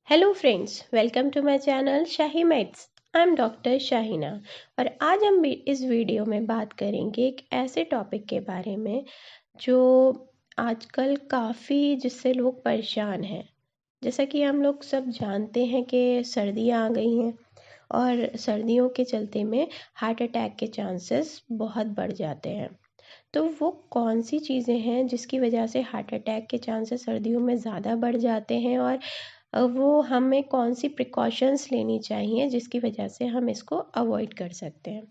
Hello friends, welcome to my channel Shahi meds. I am doctor Shaheena और आज हम भी इस वीडियो में बात करेंगे एक ऐसे टॉपिक के बारे में जो आजकल काफ़ी जिससे लोग परेशान हैं। जैसा कि हम लोग सब जानते हैं कि सर्दियां आ गई हैं और सर्दियों के चलते में हार्ट अटैक के चांसेस बहुत बढ़ जाते हैं। तो वो कौन सी चीज़ें हैं जिसकी वजह से हार्ट अटैक के चांसेस सर्दियों में ज़्यादा बढ़ जाते हैं और वो हमें कौन सी प्रिकॉशंस लेनी चाहिए जिसकी वजह से हम इसको अवॉइड कर सकते हैं।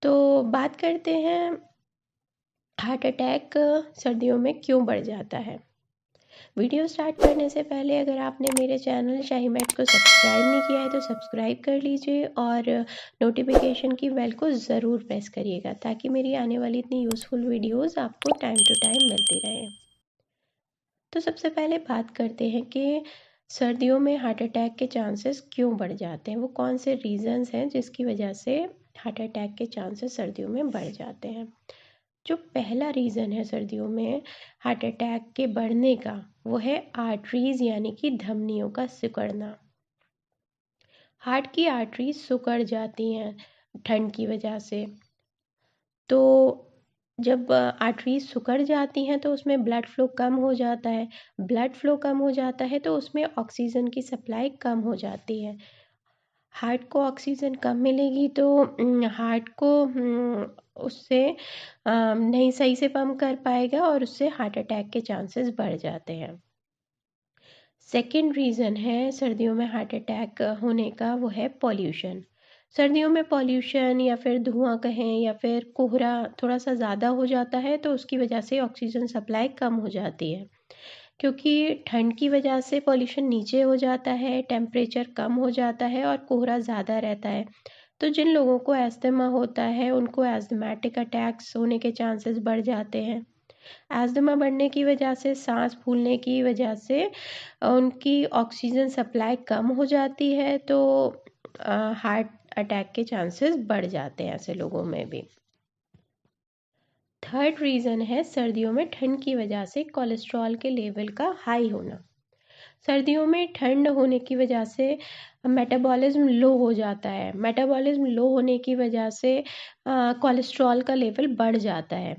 तो बात करते हैं हार्ट अटैक सर्दियों में क्यों बढ़ जाता है। वीडियो स्टार्ट करने से पहले अगर आपने मेरे चैनल शाही मेड्स को सब्सक्राइब नहीं किया है तो सब्सक्राइब कर लीजिए और नोटिफिकेशन की बेल को ज़रूर प्रेस करिएगा ताकि मेरी आने वाली इतनी यूज़फुल वीडियोस आपको टाइम टू टाइम मिलती रहें। तो सबसे पहले बात करते हैं कि सर्दियों में हार्ट अटैक के चांसेस क्यों बढ़ जाते हैं, वो कौन से रीजंस हैं जिसकी वजह से हार्ट अटैक के चांसेस सर्दियों में बढ़ जाते हैं। जो पहला रीज़न है सर्दियों में हार्ट अटैक के बढ़ने का, वो है आर्टरीज यानी कि धमनियों का सिकुड़ना। हार्ट की आर्टरीज सिकुड़ जाती हैं ठंड की वजह से। तो जब आर्टरीज सिकुड़ जाती हैं तो उसमें ब्लड फ्लो कम हो जाता है। ब्लड फ्लो कम हो जाता है तो उसमें ऑक्सीजन की सप्लाई कम हो जाती है। हार्ट को ऑक्सीजन कम मिलेगी तो हार्ट को उससे नहीं सही से पंप कर पाएगा और उससे हार्ट अटैक के चांसेस बढ़ जाते हैं। सेकेंड रीज़न है सर्दियों में हार्ट अटैक होने का, वो है पॉल्यूशन। सर्दियों में पॉल्यूशन या फिर धुआं कहें या फिर कोहरा थोड़ा सा ज़्यादा हो जाता है तो उसकी वजह से ऑक्सीजन सप्लाई कम हो जाती है। क्योंकि ठंड की वजह से पॉल्यूशन नीचे हो जाता है, टेम्परेचर कम हो जाता है और कोहरा ज़्यादा रहता है। तो जिन लोगों को अस्थमा होता है उनको एस्थमेटिक अटैक्स होने के चांसेस बढ़ जाते हैं। अस्थमा बढ़ने की वजह से, सांस फूलने की वजह से उनकी ऑक्सीजन सप्लाई कम हो जाती है तो हार्ट अटैक के चांसेस बढ़ जाते हैं ऐसे लोगों में भी। थर्ड रीज़न है सर्दियों में ठंड की वजह से कोलेस्ट्रॉल के लेवल का हाई होना। सर्दियों में ठंड होने की वजह से मेटाबॉलिज्म लो हो जाता है। मेटाबॉलिज्म लो होने की वजह से कोलेस्ट्रॉल का लेवल बढ़ जाता है,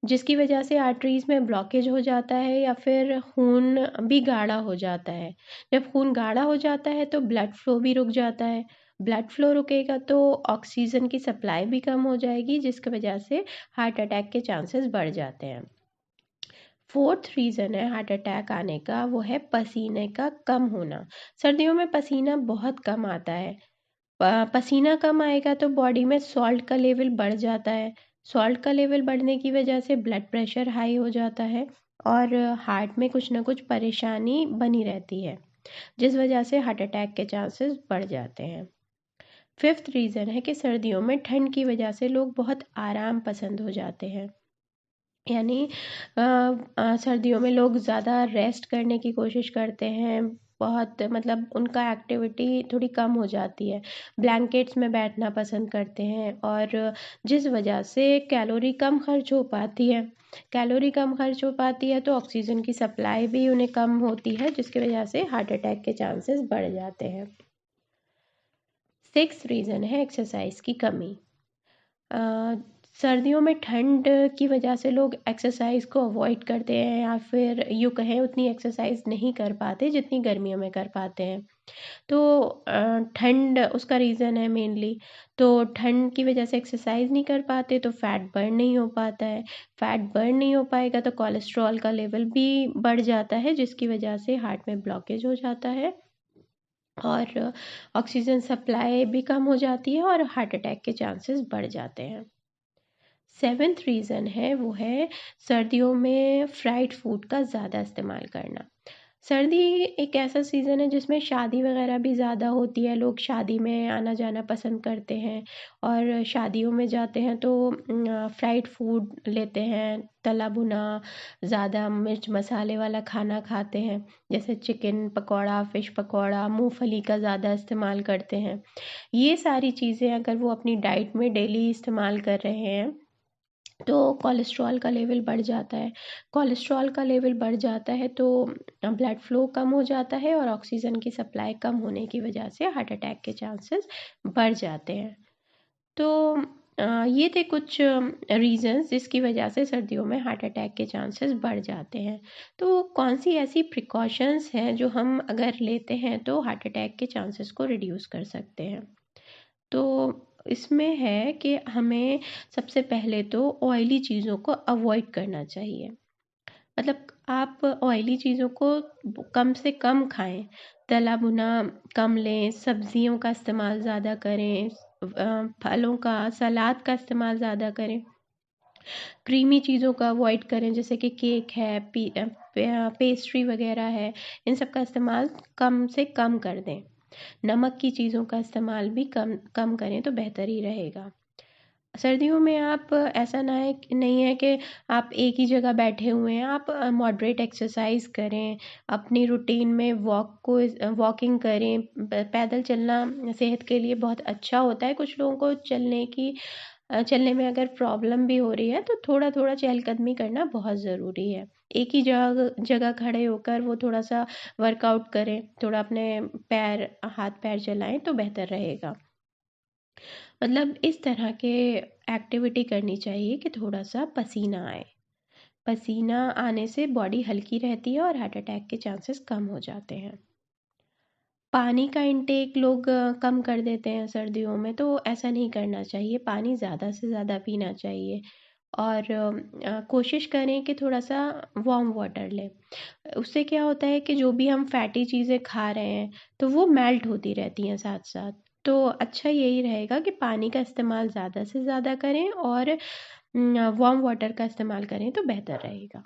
जिसकी वजह से आर्टरीज में ब्लॉकेज हो जाता है या फिर खून भी गाढ़ा हो जाता है। जब खून गाढ़ा हो जाता है तो ब्लड फ्लो भी रुक जाता है। ब्लड फ्लो रुकेगा तो ऑक्सीजन की सप्लाई भी कम हो जाएगी, जिसकी वजह से हार्ट अटैक के चांसेस बढ़ जाते हैं। फोर्थ रीज़न है हार्ट अटैक आने का, वो है पसीने का कम होना। सर्दियों में पसीना बहुत कम आता है। पसीना कम आएगा तो बॉडी में सॉल्ट का लेवल बढ़ जाता है। सॉल्ट का लेवल बढ़ने की वजह से ब्लड प्रेशर हाई हो जाता है और हार्ट में कुछ ना कुछ परेशानी बनी रहती है, जिस वजह से हार्ट अटैक के चांसेस बढ़ जाते हैं। फिफ्थ रीज़न है कि सर्दियों में ठंड की वजह से लोग बहुत आराम पसंद हो जाते हैं। यानी सर्दियों में लोग ज़्यादा रेस्ट करने की कोशिश करते हैं। बहुत मतलब उनका एक्टिविटी थोड़ी कम हो जाती है। ब्लैंकेट्स में बैठना पसंद करते हैं और जिस वजह से कैलोरी कम खर्च हो पाती है। कैलोरी कम खर्च हो पाती है तो ऑक्सीजन की सप्लाई भी उन्हें कम होती है, जिसकी वजह से हार्ट अटैक के चांसेस बढ़ जाते हैं। सिक्स्थ रीज़न है एक्सरसाइज की कमी। अ, सर्दियों में ठंड की वजह से लोग एक्सरसाइज को अवॉइड करते हैं या फिर यूँ कहें उतनी एक्सरसाइज नहीं कर पाते जितनी गर्मियों में कर पाते हैं। तो ठंड उसका रीज़न है मेनली। तो ठंड की वजह से एक्सरसाइज नहीं कर पाते तो फैट बर्न नहीं हो पाता है। फैट बर्न नहीं हो पाएगा तो कोलेस्ट्रॉल का लेवल भी बढ़ जाता है, जिसकी वजह से हार्ट में ब्लॉकेज हो जाता है और ऑक्सीजन सप्लाई भी कम हो जाती है और हार्ट अटैक के चांसेस बढ़ जाते हैं। सेवेंथ रीज़न है वो है सर्दियों में फ्राइड फूड का ज़्यादा इस्तेमाल करना। सर्दी एक ऐसा सीज़न है जिसमें शादी वगैरह भी ज़्यादा होती है। लोग शादी में आना जाना पसंद करते हैं और शादियों में जाते हैं तो फ्राइड फूड लेते हैं, तला भुना ज़्यादा मिर्च मसाले वाला खाना खाते हैं। जैसे चिकन पकौड़ा, फ़िश पकौड़ा, मूंगफली का ज़्यादा इस्तेमाल करते हैं। ये सारी चीज़ें अगर वो अपनी डाइट में डेली इस्तेमाल कर रहे हैं तो कोलेस्ट्रॉल का लेवल बढ़ जाता है। कोलेस्ट्रॉल का लेवल बढ़ जाता है तो ब्लड फ्लो कम हो जाता है और ऑक्सीजन की सप्लाई कम होने की वजह से हार्ट अटैक के चांसेस बढ़ जाते हैं। तो ये थे कुछ रीज़न्स जिसकी वजह से सर्दियों में हार्ट अटैक के चांसेस बढ़ जाते हैं। तो कौन सी ऐसी प्रिकॉशंस हैं जो हम अगर लेते हैं तो हार्ट अटैक के चांसेस को रिड्यूस कर सकते हैं? तो इसमें है कि हमें सबसे पहले तो ऑयली चीज़ों को अवॉइड करना चाहिए। मतलब आप ऑयली चीज़ों को कम से कम खाएं, तला भुना कम लें, सब्जियों का इस्तेमाल ज़्यादा करें, फलों का, सलाद का इस्तेमाल ज़्यादा करें, क्रीमी चीज़ों का अवॉइड करें जैसे कि केक है, पेस्ट्री वगैरह है, इन सब का इस्तेमाल कम से कम कर दें। नमक की चीज़ों का इस्तेमाल भी कम कम करें तो बेहतर ही रहेगा। सर्दियों में आप ऐसा नहीं है कि आप एक ही जगह बैठे हुए हैं, आप मॉडरेट एक्सरसाइज करें, अपनी रूटीन में वॉकिंग करें। पैदल चलना सेहत के लिए बहुत अच्छा होता है। कुछ लोगों को चलने में अगर प्रॉब्लम भी हो रही है तो थोड़ा थोड़ा चहलकदमी करना बहुत ज़रूरी है। एक ही जगह जगह खड़े होकर वो थोड़ा सा वर्कआउट करें, थोड़ा अपने हाथ पैर चलाएं तो बेहतर रहेगा। मतलब इस तरह के एक्टिविटी करनी चाहिए कि थोड़ा सा पसीना आए। पसीना आने से बॉडी हल्की रहती है और हार्ट अटैक के चांसेस कम हो जाते हैं। पानी का इंटेक लोग कम कर देते हैं सर्दियों में, तो ऐसा नहीं करना चाहिए। पानी ज़्यादा से ज़्यादा पीना चाहिए और कोशिश करें कि थोड़ा सा वार्म वाटर लें। उससे क्या होता है कि जो भी हम फैटी चीज़ें खा रहे हैं तो वो मेल्ट होती रहती हैं साथ साथ। तो अच्छा यही रहेगा कि पानी का इस्तेमाल ज़्यादा से ज़्यादा करें और वार्म वाटर का इस्तेमाल करें तो बेहतर रहेगा।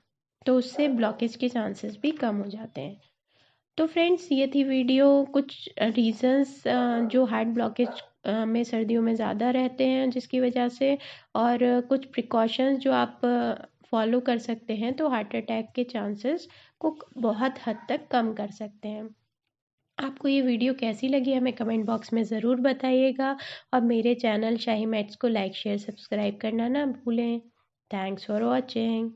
तो उससे ब्लॉकेज के चांसेस भी कम हो जाते हैं। तो फ्रेंड्स, ये थी वीडियो, कुछ रीज़न्स जो हार्ट ब्लॉकेज में सर्दियों में ज़्यादा रहते हैं जिसकी वजह से, और कुछ प्रिकॉशंस जो आप फॉलो कर सकते हैं तो हार्ट अटैक के चांसेस को बहुत हद तक कम कर सकते हैं। आपको ये वीडियो कैसी लगी हमें कमेंट बॉक्स में ज़रूर बताइएगा और मेरे चैनल शाही मैट्स को लाइक शेयर सब्सक्राइब करना ना भूलें। Thanks for watching.